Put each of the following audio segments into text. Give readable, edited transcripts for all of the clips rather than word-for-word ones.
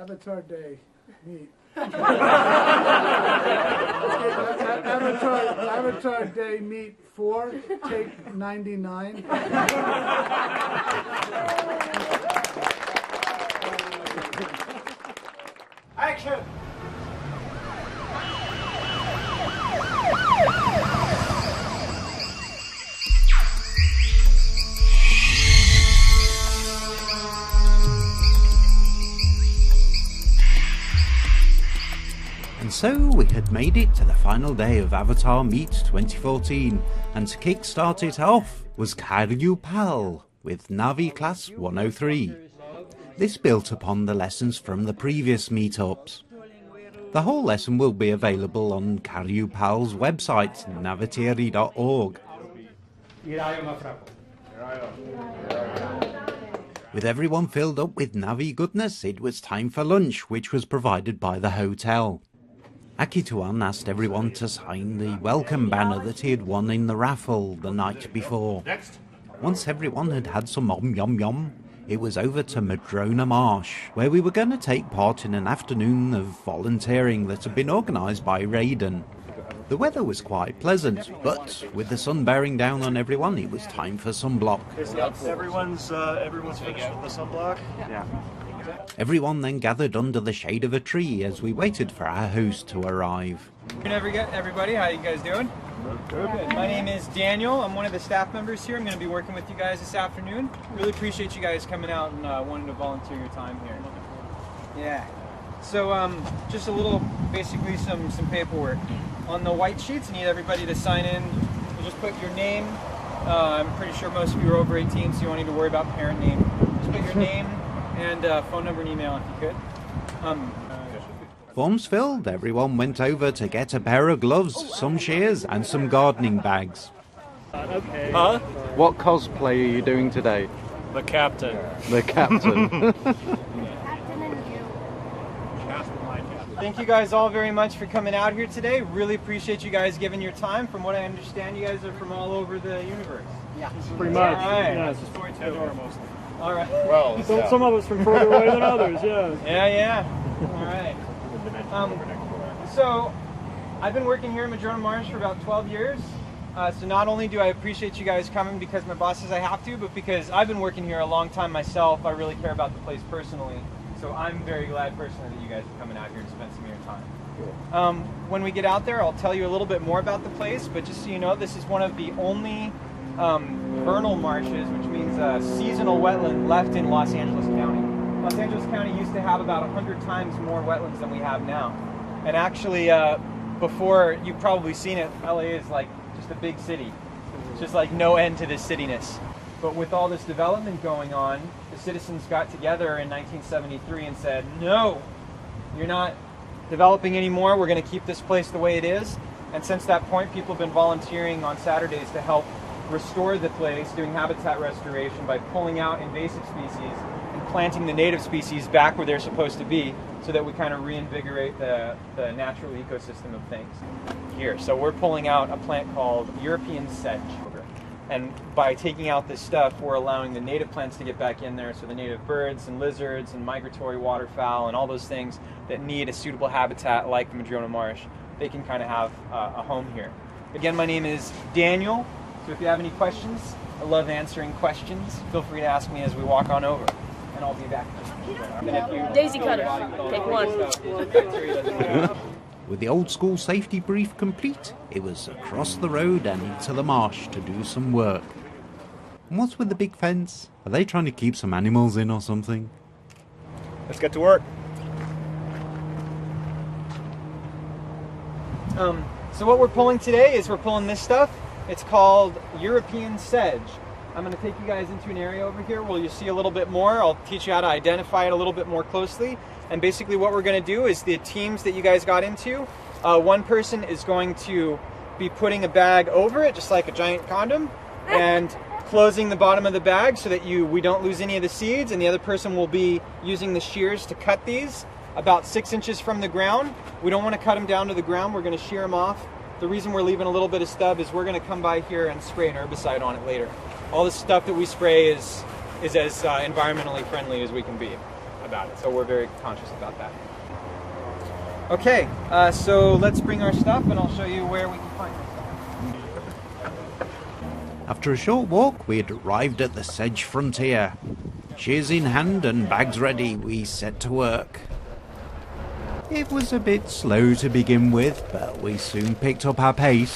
Avatar Day Meet. Avatar Day Meet 4, take 99. Action! And so we had made it to the final day of AvatarMeet 2014, and to kick-start it off was Pal with Navi Class 103. This built upon the lessons from the previous meetups. The whole lesson will be available on Pal's website, naviteri.org. With everyone filled up with Navi goodness, it was time for lunch, which was provided by the hotel. Akituan asked everyone to sign the welcome banner that he had won in the raffle the night before. Once everyone had had some yum yum, it was over to Madrona Marsh, where we were going to take part in an afternoon of volunteering that had been organised by Raiden. The weather was quite pleasant, but with the sun bearing down on everyone, it was time for sunblock. Everyone's finished with the sunblock? Yeah. Everyone then gathered under the shade of a tree as we waited for our host to arrive. Everybody, how you guys doing? Good. My name is Daniel. I'm one of the staff members here. I'm going to be working with you guys this afternoon. Really appreciate you guys coming out and wanting to volunteer your time here. Yeah. So just a little, basically some paperwork. On the white sheets, I need everybody to sign in. You just put your name. I'm pretty sure most of you are over 18, so you don't need to worry about parent name. Just put your name and phone number and email if you could. Forms filled, everyone went over to get a pair of gloves, some shears and some gardening bags. Okay. Huh? What cosplay are you doing today? The captain. The captain. Thank you guys all very much for coming out here today. Really appreciate you guys giving your time. From what I understand, you guys are from all over the universe. Yeah. Pretty much. All right. Yeah, it's just 42 mostly. All right. Well, some of us from further away than others, yeah. Yeah. All right. So, I've been working here in Madrona Marsh for about 12 years. So not only do I appreciate you guys coming because my boss says I have to, but because I've been working here a long time myself, I really care about the place personally. So I'm very glad personally that you guys are coming out here and spend some of your time. When we get out there, I'll tell you a little bit more about the place, but just so you know, this is one of the only vernal marshes, which means seasonal wetland left in Los Angeles County. Los Angeles County used to have about 100 times more wetlands than we have now. And actually, before, you've probably seen it, LA is like just a big city. It's just like no end to this cityness. But with all this development going on, the citizens got together in 1973 and said, no, you're not developing anymore, we're going to keep this place the way it is. And since that point, people have been volunteering on Saturdays to help restore the place, doing habitat restoration by pulling out invasive species and planting the native species back where they're supposed to be, so that we kind of reinvigorate the natural ecosystem of things here. So we're pulling out a plant called European sedge. And by taking out this stuff, we're allowing the native plants to get back in there, so the native birds and lizards and migratory waterfowl and all those things that need a suitable habitat like the Madrona Marsh, they can kind of have a home here. Again, my name is Daniel, so if you have any questions, I love answering questions. Feel free to ask me as we walk on over, and I'll be back. Daisy cutter, take one. With the old school safety brief complete, it was across the road and into the marsh to do some work. And what's with the big fence? Are they trying to keep some animals in or something? Let's get to work. So what we're pulling today is we're pulling this stuff. It's called European sedge. I'm going to take you guys into an area over here where you'll see a little bit more. I'll teach you how to identify it a little bit more closely. And basically what we're going to do is the teams that you guys got into, one person is going to be putting a bag over it, just like a giant condom, and closing the bottom of the bag so that we don't lose any of the seeds, and the other person will be using the shears to cut these about 6 inches from the ground. We don't want to cut them down to the ground, we're going to shear them off. The reason we're leaving a little bit of stub is we're going to come by here and spray an herbicide on it later. All the stuff that we spray is as environmentally friendly as we can be. about it. So we're very conscious about that. Okay, so let's bring our stuff and I'll show you where we can find this stuff. After a short walk, we had arrived at the Sedge frontier. Shears in hand and bags ready, we set to work. It was a bit slow to begin with, but we soon picked up our pace.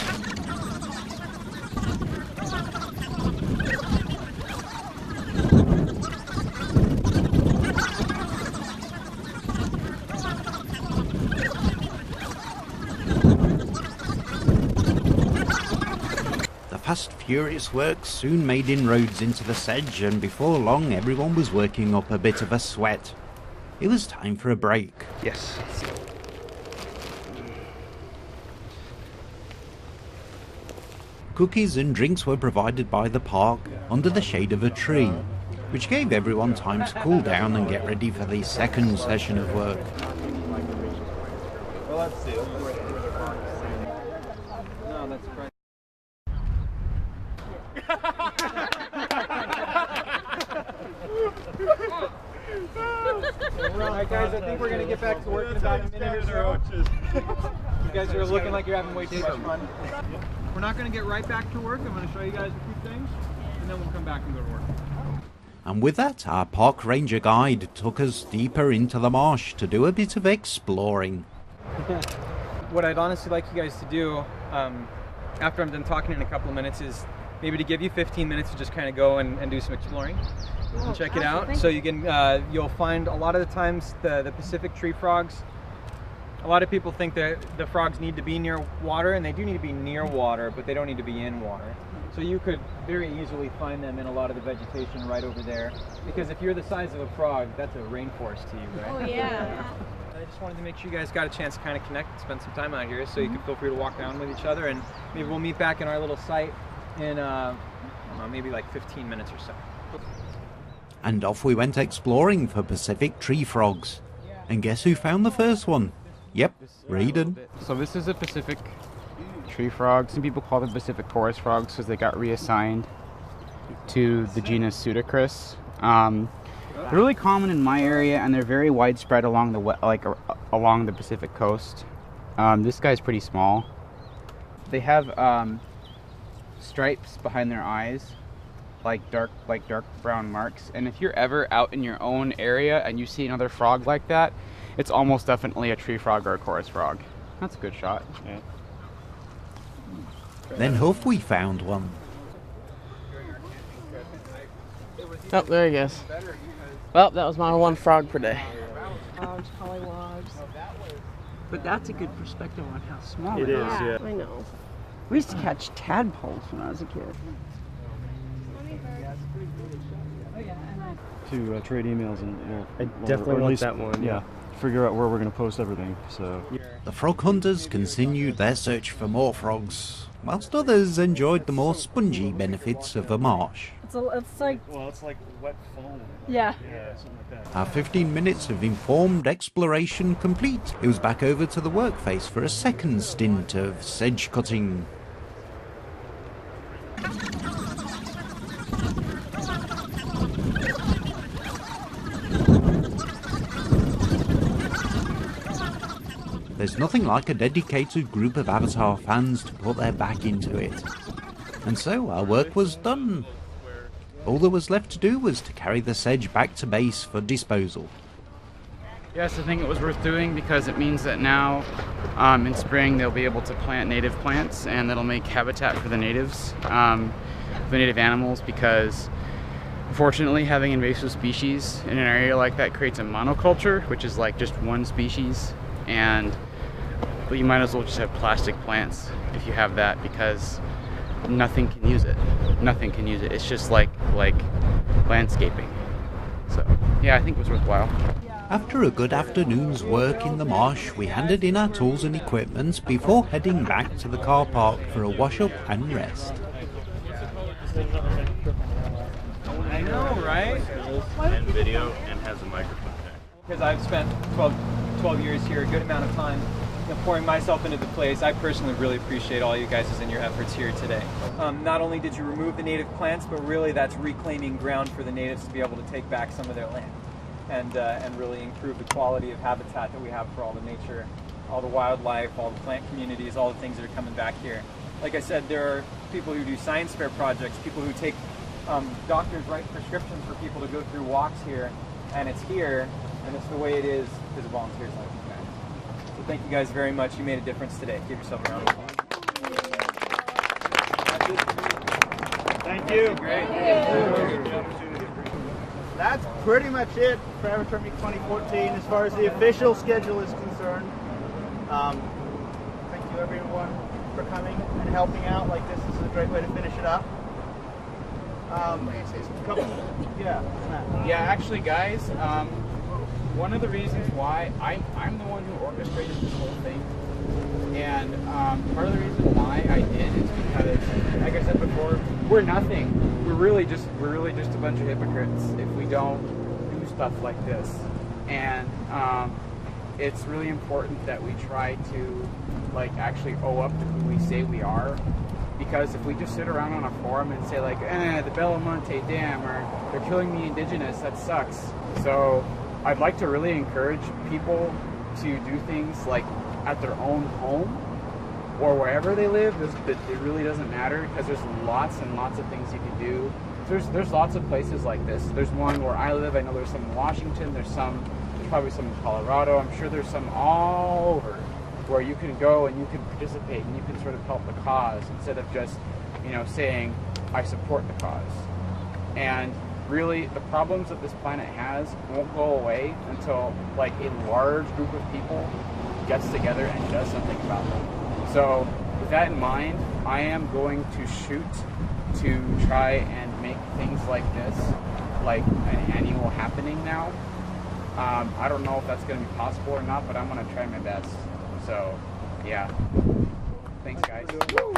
The fast, furious work soon made inroads into the sedge, and before long everyone was working up a bit of a sweat. It was time for a break. Yes. Cookies and drinks were provided by the park under the shade of a tree, which gave everyone time to cool down and get ready for the second session of work. Well, let's see. No, that's right. Alright guys, I think we're going to get back to work in about a minute or so. You guys are looking like you're having way too much fun. We're not going to get right back to work. I'm going to show you guys a few things, and then we'll come back and go to work. And with that, our park ranger guide took us deeper into the marsh to do a bit of exploring. What I'd honestly like you guys to do, after I'm done talking in a couple of minutes, is maybe to give you 15 minutes to just kind of go and do some exploring and check it out. So you can, you'll find a lot of the times the Pacific tree frogs. A lot of people think that the frogs need to be near water, and they do need to be near water, but they don't need to be in water. So you could very easily find them in a lot of the vegetation right over there. Because if you're the size of a frog, that's a rainforest to you, right? Oh yeah. I just wanted to make sure you guys got a chance to kind of connect and spend some time out here, so you can feel free to walk around with each other, and maybe we'll meet back in our little site in I don't know, maybe like 15 minutes or so. And off we went exploring for Pacific tree frogs. And guess who found the first one? Yep, Raiden. So this is a Pacific tree frog. Some people call them Pacific forest frogs because they got reassigned to the genus Pseudocris. They're really common in my area, and they're very widespread along the along the Pacific coast. This guy's pretty small. They have stripes behind their eyes, like dark brown marks. And if you're ever out in your own area and you see another frog like that, it's almost definitely a tree frog or a chorus frog. That's a good shot. Yeah. Then Huff we found one. Oh, there he goes. Well, that was my one frog per day. Pollywogs. But that's a good perspective on how small It it is, yeah. I know. We used to catch tadpoles when I was a kid. To trade emails and I definitely or at want least, that one. Yeah, figure out where we're going to post everything. So The frog hunters continued their search for more frogs, whilst others enjoyed the more spongy benefits of the marsh. It's like, well, it's like wet foam. yeah. Yeah, something like that. Our 15 minutes of informed exploration complete, it was back over to the work face for a second stint of sedge cutting. There's nothing like a dedicated group of Avatar fans to put their back into it. And so our work was done. All that was left to do was to carry the sedge back to base for disposal. Yes, I think it was worth doing because it means that now in spring they'll be able to plant native plants, and that'll make habitat for the natives, the native animals, because unfortunately having invasive species in an area like that creates a monoculture, which is like just one species, but you might as well just have plastic plants if you have that, because nothing can use it. Nothing can use it. It's just like landscaping. So yeah, I think it was worthwhile. After a good afternoon's work in the marsh, we handed in our tools and equipment before heading back to the car park for a wash-up and rest. I know, right? And video and has a microphone there. Because I've spent 12 years here, a good amount of time pouring myself into the place. I personally really appreciate all you guys and your efforts here today. Not only did you remove the native plants, but really that's reclaiming ground for the natives to be able to take back some of their land. and really improve the quality of habitat that we have for all the nature, all the wildlife, all the plant communities, all the things that are coming back here. Like I said, there are people who do science fair projects, people who take doctors write prescriptions for people to go through walks here, and it's here, and it's the way it is because of volunteers like you guys. So thank you guys very much. You made a difference today. Give yourself a round of applause. Thank you. Great. That's pretty much it for AvatarMeet 2014 as far as the official schedule is concerned. Thank you everyone for coming and helping out. Like this is a great way to finish it up. Yeah, actually, guys, one of the reasons why I'm the one who orchestrated this whole thing, and part of the reason why I did is because, like I said before, we're nothing. We're really just a bunch of hypocrites if we don't do stuff like this, and it's really important that we try to actually owe up to who we say we are. Because if we just sit around on a forum and say like, the Belamonte Dam, or they're killing the indigenous, that sucks. So I'd like to really encourage people to do things like at their own home or wherever they live. It really doesn't matter, because there's lots and lots of things you can do. There's lots of places like this. There's one where I live. I know there's some in Washington. There's probably some in Colorado. I'm sure there's some all over, where you can go and you can participate and you can sort of help the cause instead of just, saying, I support the cause. And really, the problems that this planet has won't go away until a large group of people gets together and does something about them. So with that in mind, I am going to shoot to try and make things like this like an annual happening now. I don't know if that's going to be possible or not, but I'm going to try my best. So, yeah. Thanks, guys. So,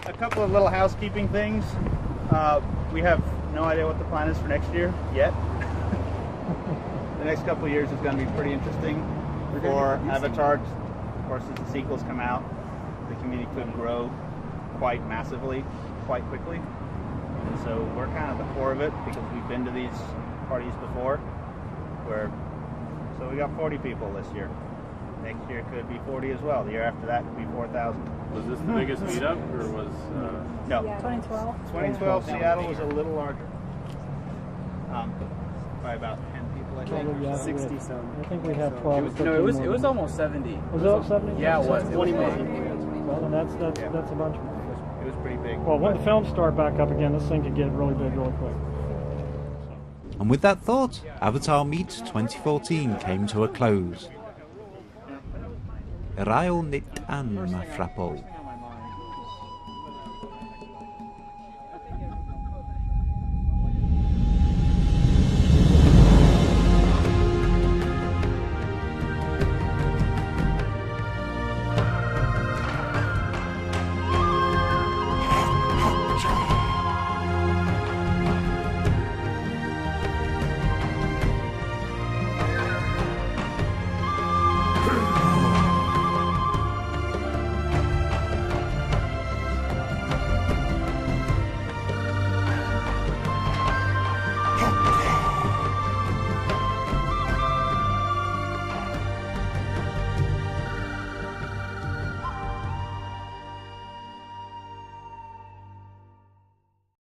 a couple of little housekeeping things. We have no idea what the plan is for next year yet. The next couple of years is going to be pretty interesting for Avatar. Of course, as the sequels come out, the community could grow quite massively, quite quickly. And so we're kind of the core of it, because we've been to these parties before. So we got 40 people this year. Next year could be 40 as well. The year after that could be 4,000. Was this the biggest meetup, or was... No. Yeah, 2012. 2012, Seattle was a little larger. By about 10 people, I think. 60 some. I think we had 12. It was almost 70. Was it 70? Yeah, it was. 20 more. Well, and that's a bunch. It was pretty big. Well, when the films start back up again, this thing could get really big really quick. And with that thought, AvatarMeet 2014 came to a close. Irayo nit an mafrapo.